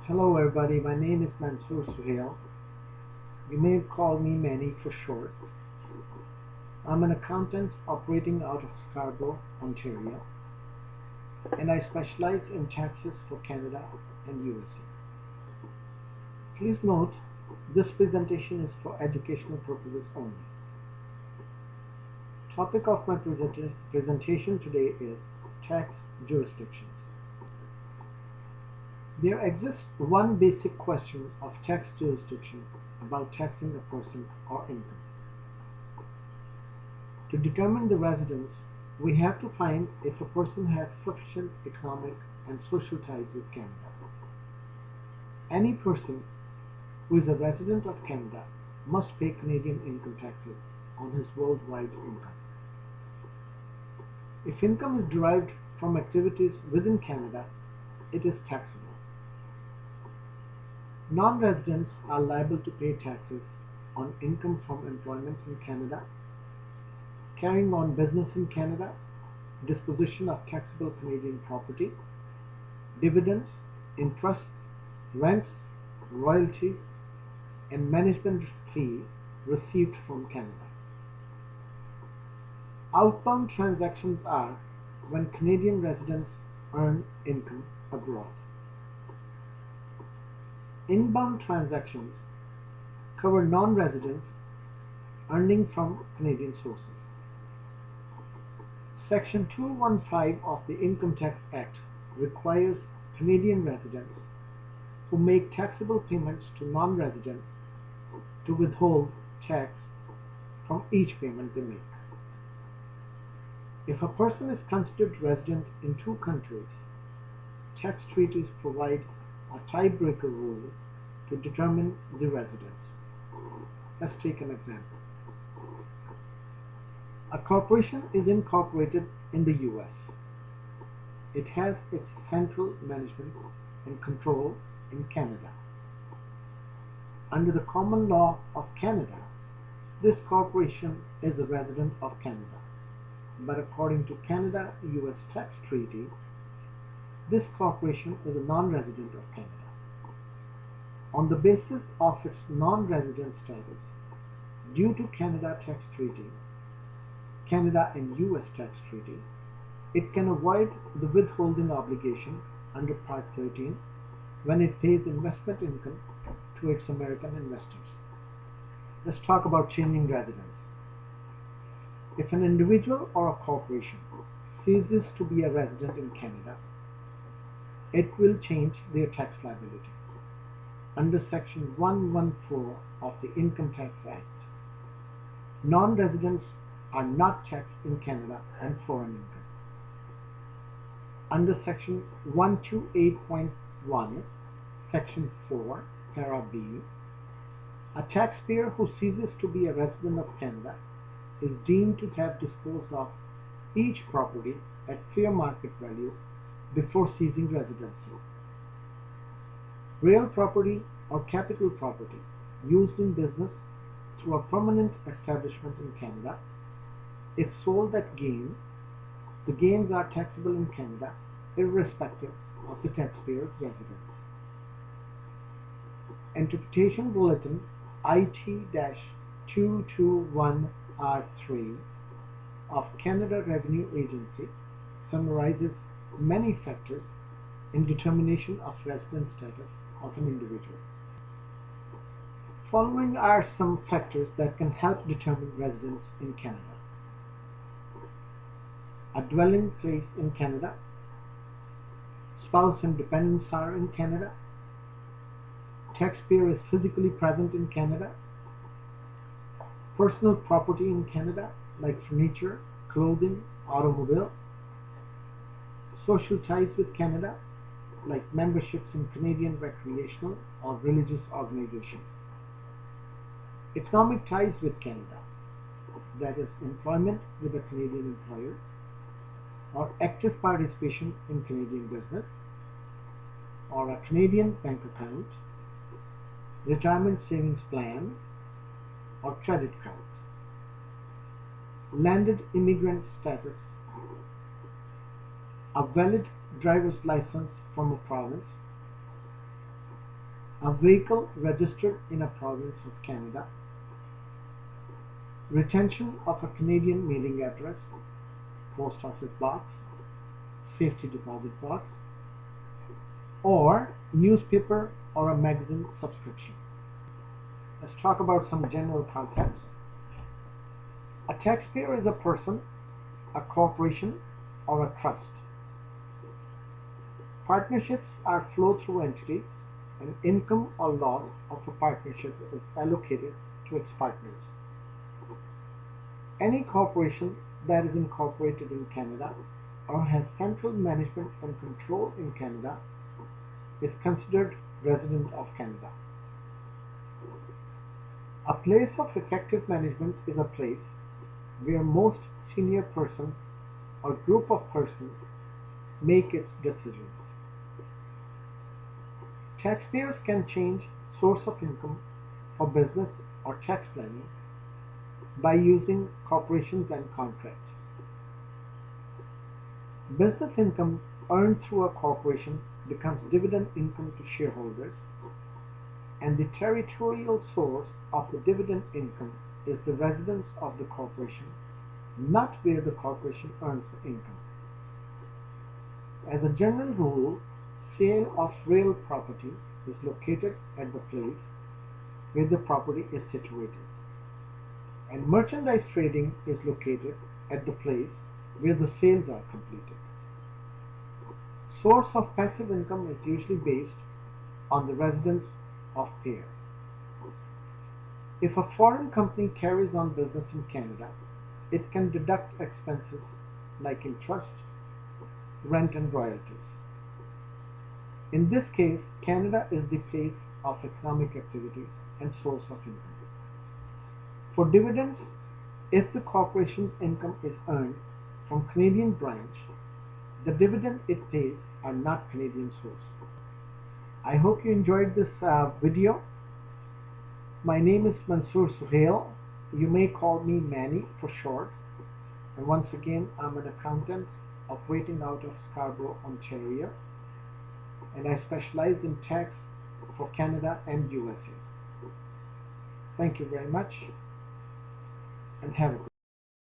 Hello everybody, my name is Mansoor Suhail. You may call me Manny for short. I'm an accountant operating out of Scarborough, Ontario, and I specialize in taxes for Canada and USA. Please note, this presentation is for educational purposes only. Topic of my presentation today is tax jurisdictions. There exists one basic question of tax jurisdiction about taxing a person or income. To determine the residence, we have to find if a person has sufficient economic and social ties with Canada. Any person who is a resident of Canada must pay Canadian income taxes on his worldwide income. If income is derived from activities within Canada, it is taxable. Non-residents are liable to pay taxes on income from employment in Canada, carrying on business in Canada, disposition of taxable Canadian property, dividends, interests, rents, royalties, and management fees received from Canada. Outbound transactions are when Canadian residents earn income abroad. Inbound transactions cover non-residents earning from Canadian sources. Section 215 of the Income Tax Act requires Canadian residents who make taxable payments to non-residents to withhold tax from each payment they make. If a person is considered resident in two countries, tax treaties provide a tiebreaker rule to determine the residence. Let's take an example. A corporation is incorporated in the US. It has its central management and control in Canada. Under the common law of Canada, this corporation is a resident of Canada. But according to Canada-US tax treaty, this corporation is a non-resident of Canada. On the basis of its non-resident status, due to Canada tax treaty, Canada and US tax treaty, it can avoid the withholding obligation under Part 13 when it pays investment income to its American investors. Let's talk about changing residence. If an individual or a corporation ceases to be a resident in Canada, it will change their tax liability. Under Section 114 of the Income Tax Act, non-residents are not taxed in Canada on foreign income. Under Section 128.1, Section 4, Para B, a taxpayer who ceases to be a resident of Canada is deemed to have disposed of each property at fair market value before ceasing residency. Real property or capital property used in business through a permanent establishment in Canada, if sold at gain, the gains are taxable in Canada irrespective of the taxpayer's residence. Interpretation Bulletin IT-221R3 of Canada Revenue Agency summarizes many factors in determination of residence status of an individual. Following are some factors that can help determine residence in Canada. A dwelling place in Canada, spouse and dependents are in Canada, taxpayer is physically present in Canada, personal property in Canada like furniture, clothing, automobile, social ties with Canada like memberships in Canadian recreational or religious organizations, economic ties with Canada, that is employment with a Canadian employer, or active participation in Canadian business, or a Canadian bank account, retirement savings plan, or credit cards. Landed immigrant status, a valid driver's license from a province, a vehicle registered in a province of Canada, retention of a Canadian mailing address, post office box, safety deposit box, or newspaper or a magazine subscription. Let's talk about some general concepts. A taxpayer is a person, a corporation, or a trust. Partnerships are flow-through entities, and income or loss of a partnership is allocated to its partners. Any corporation that is incorporated in Canada or has central management and control in Canada is considered resident of Canada. A place of effective management is a place where most senior person or group of persons make its decisions. Taxpayers can change source of income for business or tax planning by using corporations and contracts. Business income earned through a corporation becomes dividend income to shareholders, and the territorial source of the dividend income is the residence of the corporation, not where the corporation earns the income. As a general rule, sale of real property is located at the place where the property is situated, and merchandise trading is located at the place where the sales are completed. Source of passive income is usually based on the residence of payer. If a foreign company carries on business in Canada, it can deduct expenses like interest, rent, and royalties. In this case, Canada is the place of economic activity and source of income. For dividends, if the corporation's income is earned from Canadian branch, the dividend it pays are not Canadian source. I hope you enjoyed this video. My name is Mansoor Suhail. You may call me Manny for short. And once again, I'm an accountant operating out of Scarborough, Ontario, and I specialize in tax for Canada and USA. Thank you very much, and have a good day.